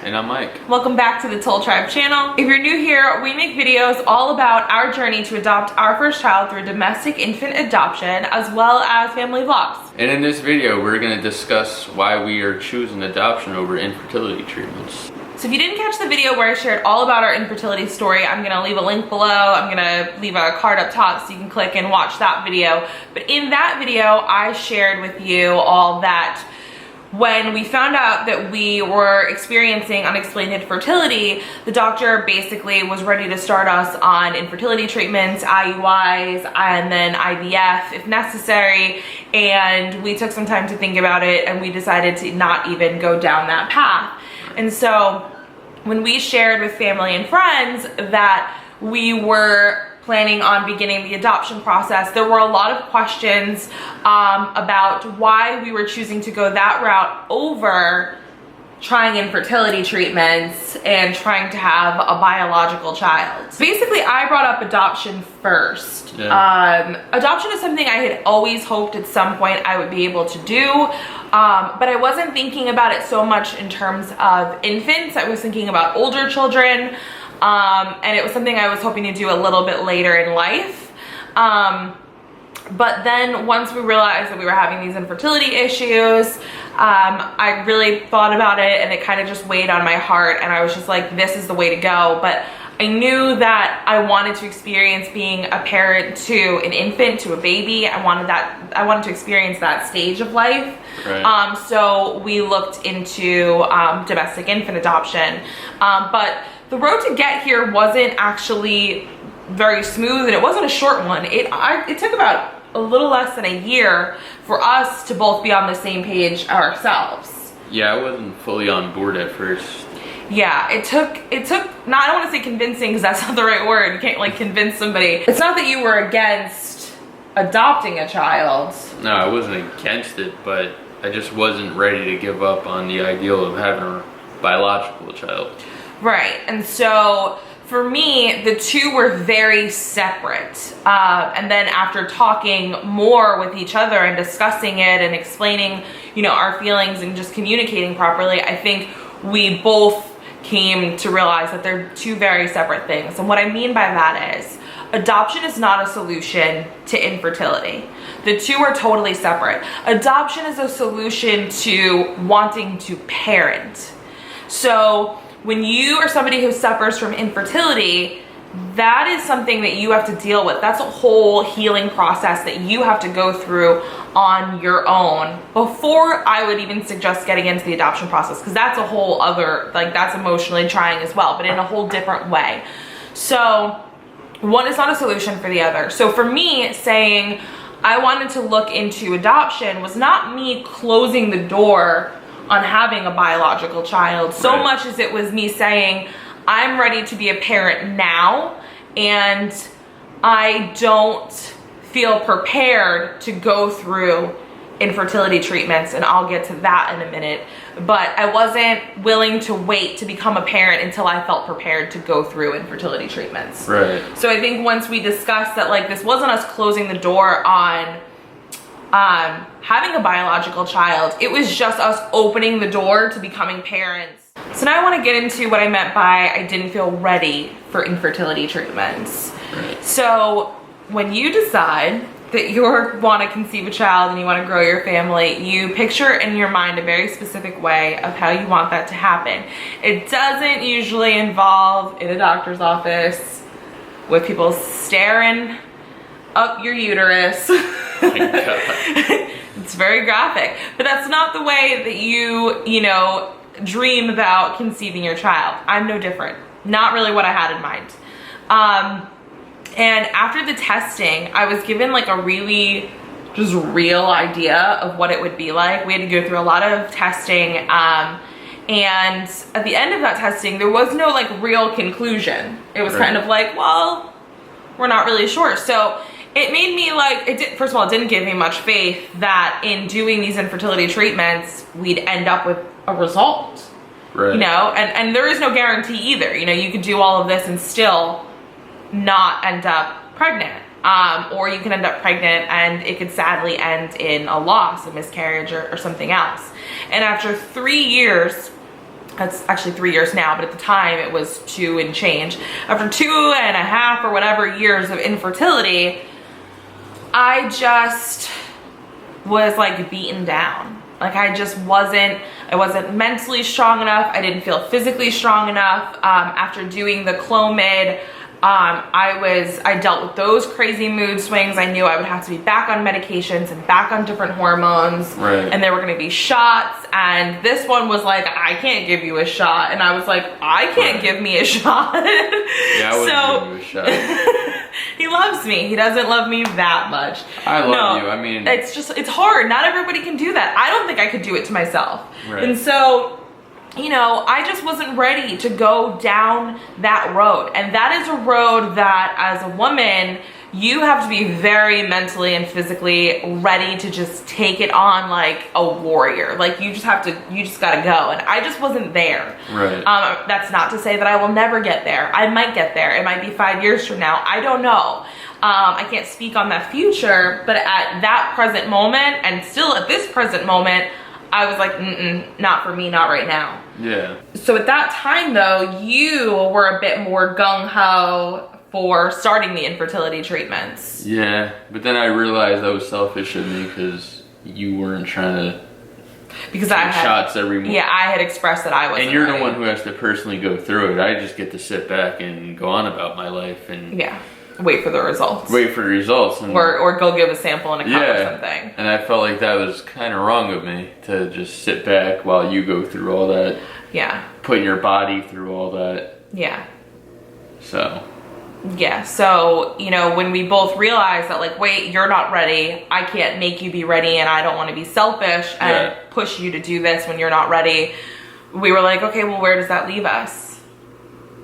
And I'm Mike. Welcome back to the Toal Tribe channel. If you're new here, we make videos all about our journey to adopt our first child through domestic infant adoption, as well as family vlogs. And in this video, we're going to discuss why we are choosing adoption over infertility treatments. So if you didn't catch the video where I shared all about our infertility story, I'm gonna leave a link below. I'm gonna leave a card up top so you can click and watch that video. But in that video, I shared with you all that when we found out that we were experiencing unexplained infertility, the doctor basically was ready to start us on infertility treatments, IUIs, and then IVF if necessary. And we took some time to think about it, and we decided to not even go down that path. And so when we shared with family and friends that we were planning on beginning the adoption process, there were a lot of questions about why we were choosing to go that route over trying infertility treatments and trying to have a biological child. Basically, I brought up adoption first. Yeah. Adoption is something I had always hoped at some point I would be able to do, but I wasn't thinking about it so much in terms of infants. I was thinking about older children, and it was something I was hoping to do a little bit later in life. But then once we realized that we were having these infertility issues, I really thought about it, and it kind of just weighed on my heart, and I was just like, this is the way to go. But I knew that I wanted to experience being a parent to an infant, to a baby. I wanted to experience that stage of life. Right. So we looked into domestic infant adoption. But the road to get here wasn't actually very smooth, and it wasn't a short one. It took about a little less than a year for us to both be on the same page ourselves. Yeah, I wasn't fully on board at first. Yeah, it took, no, I don't want to say convincing because that's not the right word. You can't like convince somebody. It's not that you were against adopting a child. No, I wasn't against it, but I just wasn't ready to give up on the ideal of having a biological child. Right, and so for me, the two were very separate. And then after talking more with each other and discussing it and explaining, our feelings and just communicating properly, I think we both came to realize that they're two very separate things. And what I mean by that is, adoption is not a solution to infertility. The two are totally separate. Adoption is a solution to wanting to parent. So when you are somebody who suffers from infertility, that is something that you have to deal with. That's a whole healing process that you have to go through on your own before I would even suggest getting into the adoption process, because that's a whole other, that's emotionally trying as well, but in a whole different way. So one is not a solution for the other. So for me, saying I wanted to look into adoption was not me closing the door on having a biological child so much as it was me saying I'm ready to be a parent now, and I don't feel prepared to go through infertility treatments, and I'll get to that in a minute. But I wasn't willing to wait to become a parent until I felt prepared to go through infertility treatments. Right. So I think once we discussed that, this wasn't us closing the door on having a biological child, it was just us opening the door to becoming parents. So now I want to get into what I meant by I didn't feel ready for infertility treatments. Right. So when you decide that you want to conceive a child and you want to grow your family, you picture in your mind a very specific way of how you want that to happen. It doesn't usually involve in a doctor's office with people staring up your uterus. Oh my God. It's very graphic, but that's not the way that you dream about conceiving your child. I'm no different. Not really what I had in mind. And after the testing, I was given a really just real idea of what it would be like. We had to go through a lot of testing, and at the end of that testing, there was no real conclusion. It was kind of well, we're not really sure. So it made me first of all, it didn't give me much faith that in doing these infertility treatments, we'd end up with a result. Right. And there is no guarantee either. You could do all of this and still not end up pregnant. Or you can end up pregnant and it could sadly end in a loss, a miscarriage, or something else. And after 3 years That's actually 3 years now, but at the time it was 2 and change. After 2.5 or whatever years of infertility, I just was like beaten down. Like I wasn't mentally strong enough. I didn't feel physically strong enough. After doing the Clomid, I dealt with those crazy mood swings. I knew I would have to be back on medications and back on different hormones. Right. And there were gonna be shots. And this one was like, I can't give you a shot. And I was like, I can't give me a shot. Yeah, I wouldn't give you a shot. He loves me. He doesn't love me that much. I love you. I mean, it's hard. Not everybody can do that. I don't think I could do it to myself. Right. And so, you know, I just wasn't ready to go down that road. And that is a road that as a woman, you have to be very mentally and physically ready to just take it on like a warrior. Like you just gotta go. And I just wasn't there. Right. That's not to say that I will never get there. I might get there. It might be 5 years from now. I don't know. I can't speak on that future, but at that present moment and still at this present moment, I was like, not for me, not right now. Yeah. So at that time though, you were a bit more gung-ho for starting the infertility treatments. Yeah, but then I realized that was selfish of me because you weren't trying to because I had shots every month. Yeah, I had expressed that I wasn't. And you're ready. the one who has to personally go through it. I just get to sit back and go on about my life and wait for the results. Wait for the results. And or go give a sample in a cup or something. And I felt like that was kind of wrong of me to just sit back while you go through all that. Yeah. Putting your body through all that. Yeah. So. Yeah, so, you know, when we both realized that, like, wait, you're not ready, I can't make you be ready, and I don't want to be selfish and push you to do this when you're not ready, we were like, okay, well, where does that leave us?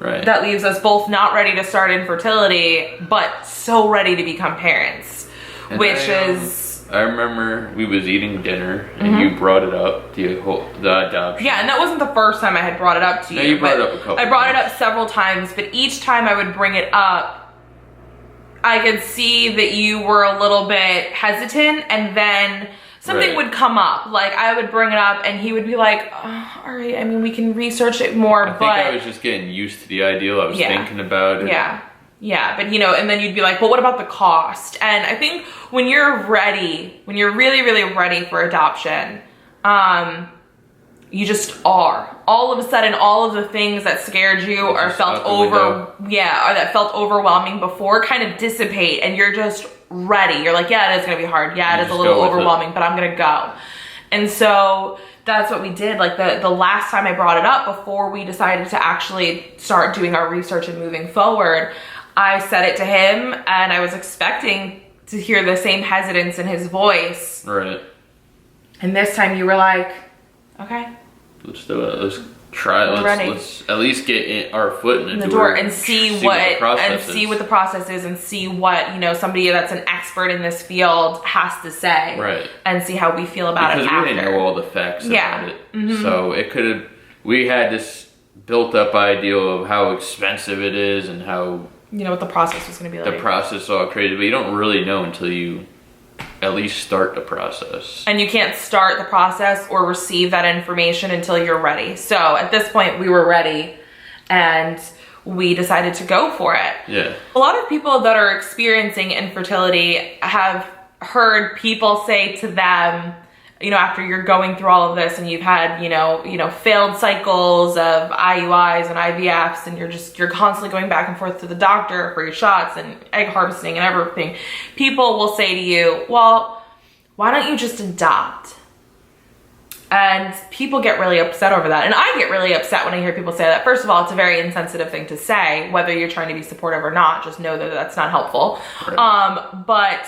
Right. That leaves us both not ready to start infertility, but so ready to become parents, and which I remember we was eating dinner, and you brought it up, the adoption. Yeah, and that wasn't the first time I had brought it up to you. No, you brought it up a couple I brought it times. up several times, but each time I would bring it up, I could see that you were a little bit hesitant, and then something would come up. Like, I would bring it up, and he would be like, oh, all right, I mean, we can research it more, I think I was just getting used to the ideal. I was thinking about it. Yeah, but you know, and then you'd be like, well, what about the cost? And I think when you're ready, when you're really, really ready for adoption, you just are. All of a sudden, all of the things that scared you or felt that felt overwhelming before kind of dissipate, and you're just ready. You're like, yeah, it is gonna be hard. Yeah, it is a little overwhelming, but I'm gonna go. And so that's what we did. Like the last time I brought it up before we decided to actually start doing our research and moving forward, I said it to him, and I was expecting to hear the same hesitance in his voice. Right. And this time you were like, okay. Let's do it. Let's try it. Let's at least get our foot in the door and see what the process is, and see what, you know, somebody that's an expert in this field has to say. Right. And see how we feel about it after. Because we didn't know all the facts about it. So it could have, we had this built up ideal of how expensive it is and how, you know, what the process was going to be like. The process is all crazy, but you don't really know until you at least start the process. And you can't start the process or receive that information until you're ready. So at this point, we were ready, and we decided to go for it. Yeah. A lot of people that are experiencing infertility have heard people say to them, you know, after you're going through all of this and you've had, you know, failed cycles of IUIs and IVFs, and you're constantly going back and forth to the doctor for your shots and egg harvesting and everything, people will say to you, well, why don't you just adopt? And people get really upset over that. And I get really upset when I hear people say that. First of all, it's a very insensitive thing to say, whether you're trying to be supportive or not. Just know that that's not helpful. Right. But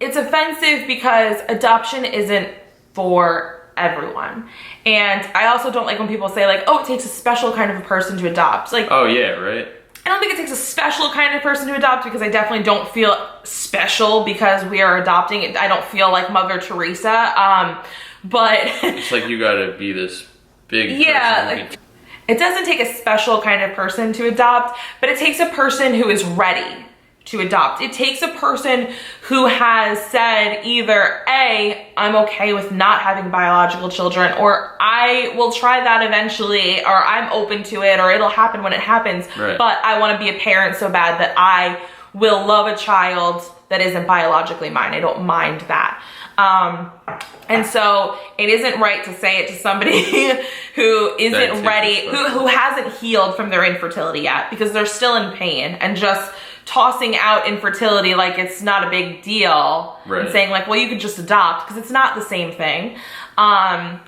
it's offensive because adoption isn't for everyone. And I also don't like when people say, like, oh, it takes a special kind of a person to adopt. Like, oh yeah, right. I don't think it takes a special kind of person to adopt, because I definitely don't feel special because we are adopting. I don't feel like Mother Teresa. But it's like you gotta be this big person. Like, it doesn't take a special kind of person to adopt, but it takes a person who is ready to adopt. It takes a person who has said either A, I'm okay with not having biological children, or I will try that eventually, or I'm open to it, or it'll happen when it happens, right. but I want to be a parent so bad that I will love a child that isn't biologically mine. I don't mind that. And so it isn't right to say it to somebody who isn't ready, who hasn't healed from their infertility yet, because they're still in pain, and just tossing out infertility like it's not a big deal, right. and saying like, well, you could just adopt, because it's not the same thing.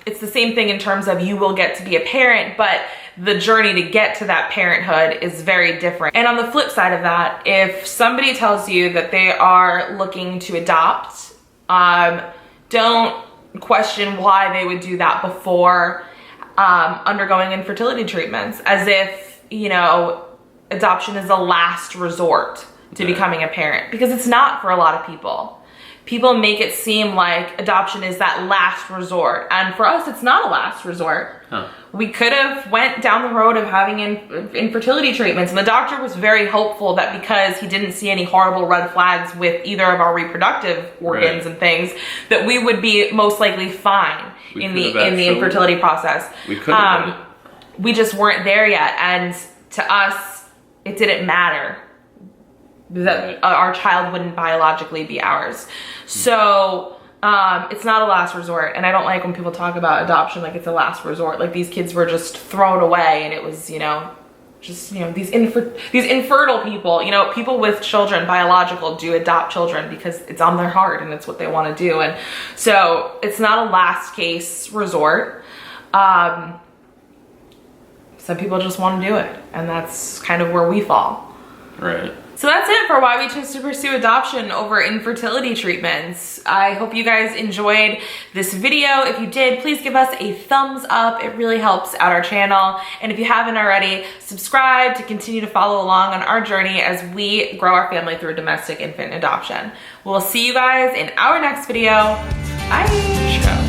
It's the same thing in terms of you will get to be a parent, but the journey to get to that parenthood is very different. And on the flip side of that, if somebody tells you that they are looking to adopt, don't question why they would do that before undergoing infertility treatments, as if, you know, adoption is a last resort to becoming a parent, because it's not for a lot of people. People make it seem like adoption is that last resort, and for us it's not a last resort. We could have went down the road of having infertility treatments, and the doctor was very hopeful that because he didn't see any horrible red flags with either of our reproductive organs and things, that we would be most likely fine in the infertility process. We could have we just weren't there yet, and to us it didn't matter that our child wouldn't biologically be ours. So it's not a last resort, and I don't like when people talk about adoption like it's a last resort, like these kids were just thrown away and it was, you know, just, you know, these infertile people, you know, people with children, biological, do adopt children because it's on their heart and it's what they want to do. And so it's not a last case resort. Some people just want to do it, and that's kind of where we fall. Right. So that's it for why we chose to pursue adoption over infertility treatments. I hope you guys enjoyed this video. If you did, please give us a thumbs up. It really helps out our channel. And if you haven't already, subscribe to continue to follow along on our journey as we grow our family through domestic infant adoption. We'll see you guys in our next video. Bye. Ciao.